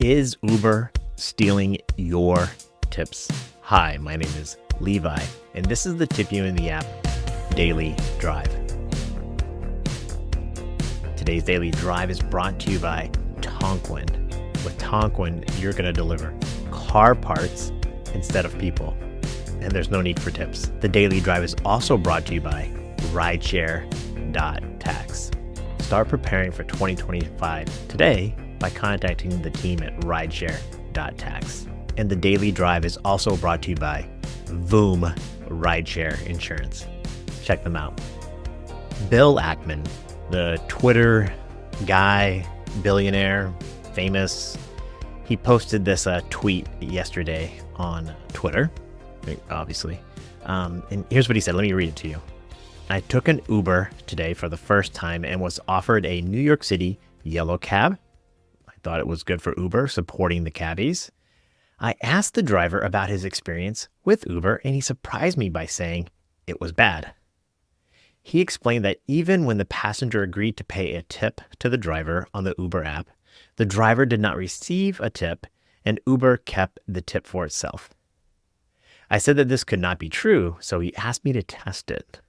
Is Uber stealing your tips? Hi, my name is Levi, and this is the Tip You in the App Daily Drive. Today's Daily Drive is brought to you by Tonquin. With Tonquin, you're going to deliver car parts instead of people, and there's no need for tips. The Daily Drive is also brought to you by Rideshare.tax. Start preparing for 2025 today by contacting the team at Rideshare.tax. And the Daily Drive is also brought to you by VOOM Rideshare Insurance. Check them out. Bill Ackman, the Twitter guy, billionaire, famous, he posted this tweet yesterday on Twitter, obviously. And here's what he said. Let me read it to you. I took an Uber today for the first time and was offered a New York City yellow cab. I thought it was good for Uber, supporting the cabbies. I asked the driver about his experience with Uber, and he surprised me by saying it was bad. He explained that even when the passenger agreed to pay a tip to the driver on the Uber app, the driver did not receive a tip, and Uber kept the tip for itself. I said that this could not be true, so he asked me to test it.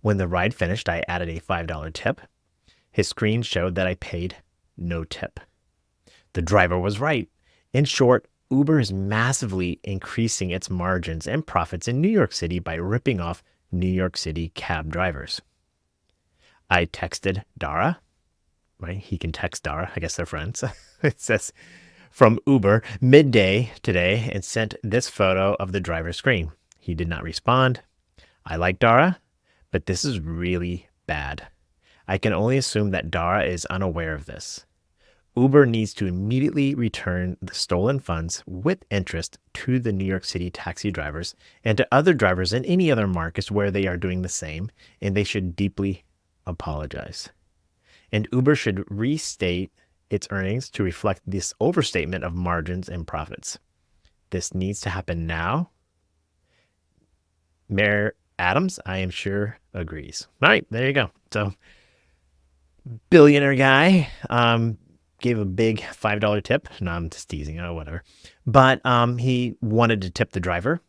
When the ride finished, I added a $5 tip. His screen showed that I paid no tip. The driver was right. In short, Uber is massively increasing its margins and profits in New York City by ripping off New York City cab drivers. I texted Dara, right? He can text Dara. I guess they're friends. It says from Uber midday today and sent this photo of the driver's screen. He did not respond. I like Dara, but this is really bad. I can only assume that Dara is unaware of this. Uber needs to immediately return the stolen funds with interest to the New York City taxi drivers and to other drivers in any other markets where they are doing the same, and they should deeply apologize. And Uber should restate its earnings to reflect this overstatement of margins and profits. This needs to happen now. Mayor Adams, I am sure, agrees. All right, there you go. So, billionaire guy gave a big $5 tip. No, I'm just teasing, whatever. But he wanted to tip the driver,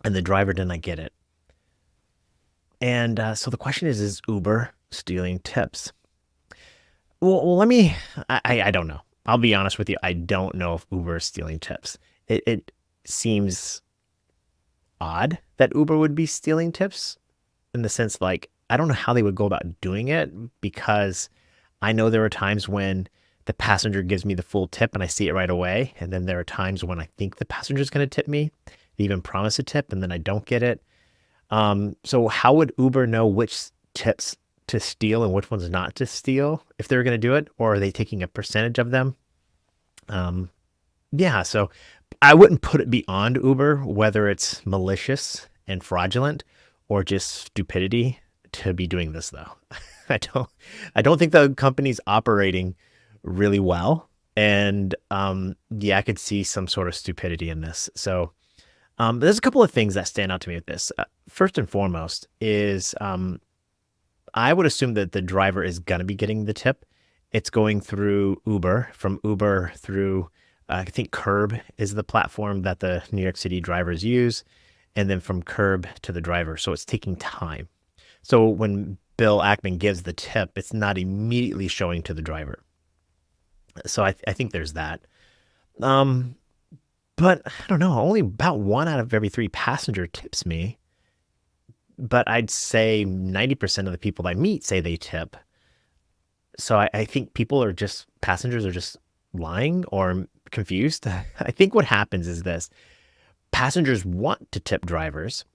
and the driver did not get it. And so the question is Uber stealing tips? Well, I don't know. I'll be honest with you. I don't know if Uber is stealing tips. It seems odd that Uber would be stealing tips in the sense, like, I don't know how they would go about doing it, because I know there are times when the passenger gives me the full tip and I see it right away. And then there are times when I think the passenger is going to tip me. They even promise a tip and then I don't get it. So how would Uber know which tips to steal and which ones not to steal if they're going to do it? Or are they taking a percentage of them? So I wouldn't put it beyond Uber, whether it's malicious and fraudulent or just stupidity to be doing this, though. I don't think the company's operating really well. And I could see some sort of stupidity in this. So there's a couple of things that stand out to me with this. First and foremost is I would assume that the driver is going to be getting the tip. It's going through Uber, from Uber through, I think Curb is the platform that the New York City drivers use, and then from Curb to the driver. So it's taking time. So when Bill Ackman gives the tip, it's not immediately showing to the driver. So I think there's that. But I don't know, only about 1 out of every 3 passenger tips me. But I'd say 90% of the people I meet say they tip. So I think passengers are just lying or confused. I think what happens is this: passengers want to tip drivers,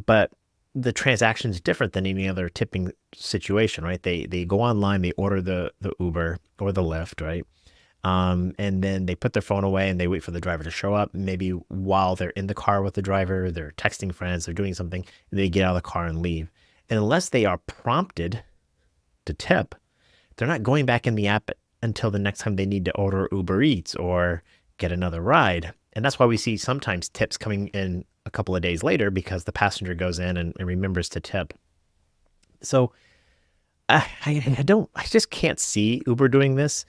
but the transaction is different than any other tipping situation, right? They go online, they order the Uber or the Lyft, right? And then they put their phone away and they wait for the driver to show up. Maybe while they're in the car with the driver, they're texting friends, they're doing something, and they get out of the car and leave. And unless they are prompted to tip, they're not going back in the app until the next time they need to order Uber Eats or get another ride. And that's why we see sometimes tips coming in a couple of days later, because the passenger goes in and remembers to tip. So I just can't see Uber doing this.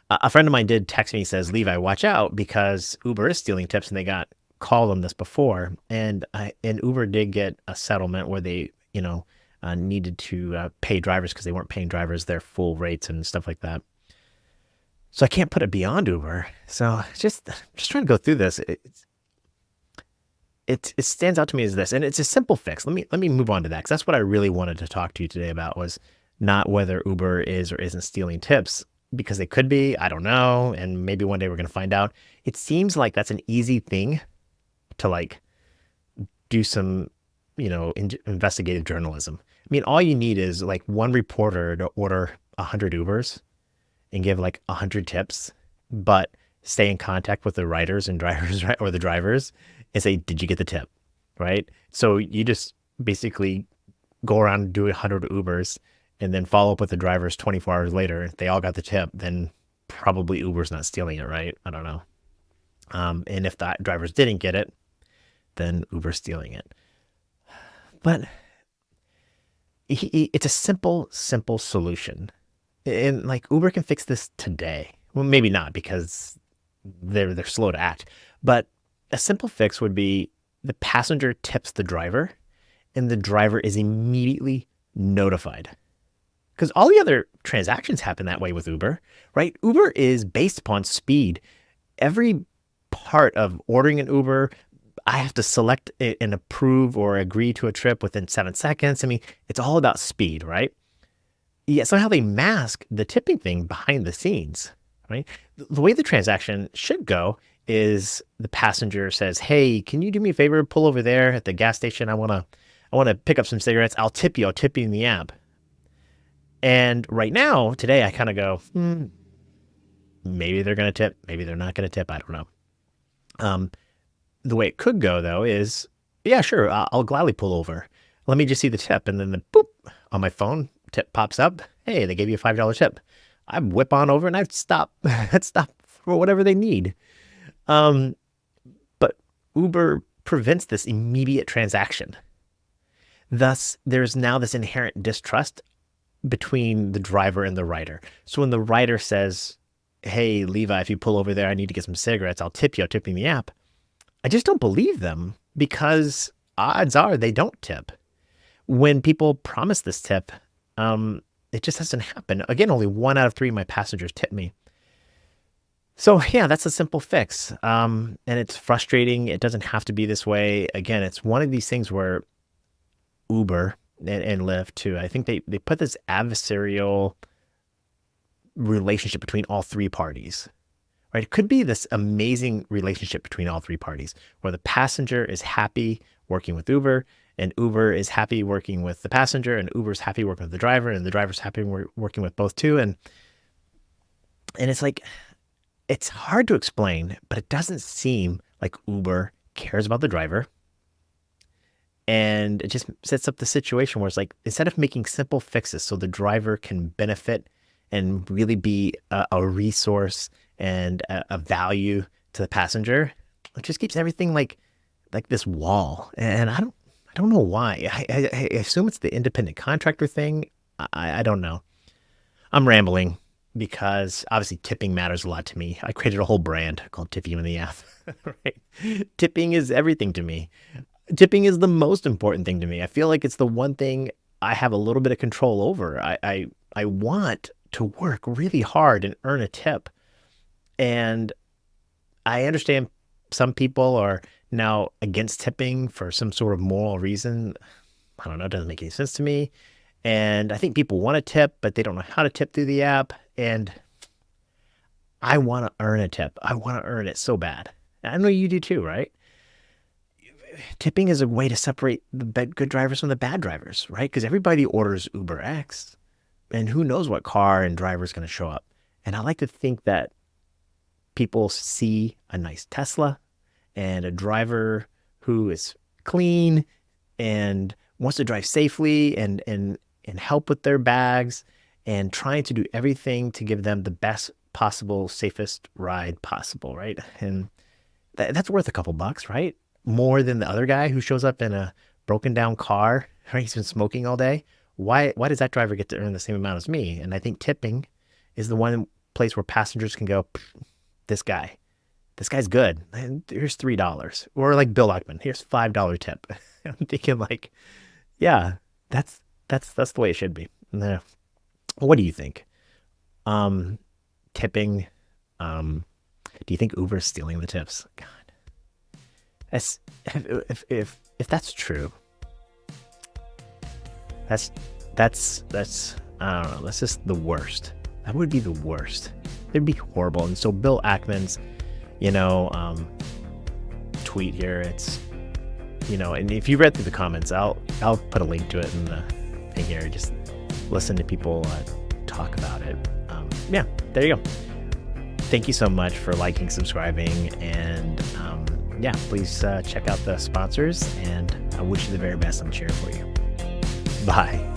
A friend of mine did text me, says, Levi, watch out because Uber is stealing tips, and they got called on this before. And Uber did get a settlement where they, needed to pay drivers because they weren't paying drivers their full rates and stuff like that. So I can't put it beyond Uber. So just trying to go through this. It stands out to me as this, and it's a simple fix. Let me move on to that, because that's what I really wanted to talk to you today about, was not whether Uber is or isn't stealing tips, because they could be. I don't know, and maybe one day we're going to find out. It seems like that's an easy thing to like do some, investigative journalism. I mean, all you need is like one reporter to order 100 Ubers and give like 100 tips, but stay in contact with the riders and drivers, right, or the drivers, and say, did you get the tip, right? So you just basically go around and do 100 Ubers and then follow up with the drivers 24 hours later. If they all got the tip, then probably Uber's not stealing it, right? I don't know. And if the drivers didn't get it, then Uber's stealing it. But it's a simple solution. And like Uber can fix this today. Well, maybe not, because they're slow to act. But a simple fix would be the passenger tips the driver and the driver is immediately notified. Because all the other transactions happen that way with Uber, right? Uber is based upon speed. Every part of ordering an Uber, I have to select and approve or agree to a trip within 7 seconds. I mean, it's all about speed, right? Yeah, somehow they mask the tipping thing behind the scenes, right? The way the transaction should go is the passenger says, hey, can you do me a favor? Pull over there at the gas station. I want to pick up some cigarettes. I'll tip you in the app. And right now, today, I kind of go, maybe they're going to tip. Maybe they're not going to tip. I don't know. The way it could go, though, is, yeah, sure, I'll gladly pull over. Let me just see the tip. And then the boop on my phone, tip pops up. Hey, they gave you a $5 tip. I whip on over and I'd stop. I'd stop for whatever they need. But Uber prevents this immediate transaction. Thus, there's now this inherent distrust between the driver and the rider. So when the rider says, hey, Levi, if you pull over there, I need to get some cigarettes, I'll tip you, I'll tip you in the app. I just don't believe them, because odds are they don't tip. When people promise this tip, it just doesn't happen. Again, only 1 out of 3 of my passengers tip me. So yeah, that's a simple fix. And it's frustrating. It doesn't have to be this way. Again, it's one of these things where Uber and Lyft too, I think they put this adversarial relationship between all 3 parties, right? It could be this amazing relationship between all 3 parties where the passenger is happy working with Uber, and Uber is happy working with the passenger, and Uber's happy working with the driver, and the driver's happy working with both too. And it's like, it's hard to explain, but it doesn't seem like Uber cares about the driver. And it just sets up the situation where it's like, instead of making simple fixes so the driver can benefit and really be a resource and a value to the passenger, it just keeps everything like this wall. And I don't know why. I assume it's the independent contractor thing. I don't know. I'm rambling because obviously tipping matters a lot to me. I created a whole brand called Tip You in the App, right? Tipping is everything to me. Tipping is the most important thing to me. I feel like it's the one thing I have a little bit of control over. I want to work really hard and earn a tip. And I understand some people are now against tipping for some sort of moral reason. I don't know. It doesn't make any sense to me. And I think people want to tip, but they don't know how to tip through the app. And I want to earn a tip. I want to earn it so bad. I know you do too, right? Tipping is a way to separate the good drivers from the bad drivers, right? Because everybody orders Uber X, and who knows what car and driver is going to show up. And I like to think that people see a nice Tesla and a driver who is clean and wants to drive safely and help with their bags and trying to do everything to give them the best possible, safest ride possible, right? And that's worth a couple bucks, right? More than the other guy who shows up in a broken down car, right? He's been smoking all day. Why does that driver get to earn the same amount as me? And I think tipping is the one place where passengers can go, this guy's good. And here's $3. Or like Bill Ackman, here's $5 tip. I'm thinking like, yeah, that's the way it should be. Nah. What do you think? Tipping. Do you think Uber's stealing the tips? God, if that's true, that's I don't know. That's just the worst. That would be the worst. It'd be horrible. And so Bill Ackman's, tweet here. It's, and if you read through the comments, I'll put a link to it in the thing here. Just listen to people talk about it. Yeah, there you go. Thank you so much for liking, subscribing, and please check out the sponsors. And I wish you the very best. I'm cheering for you. Bye.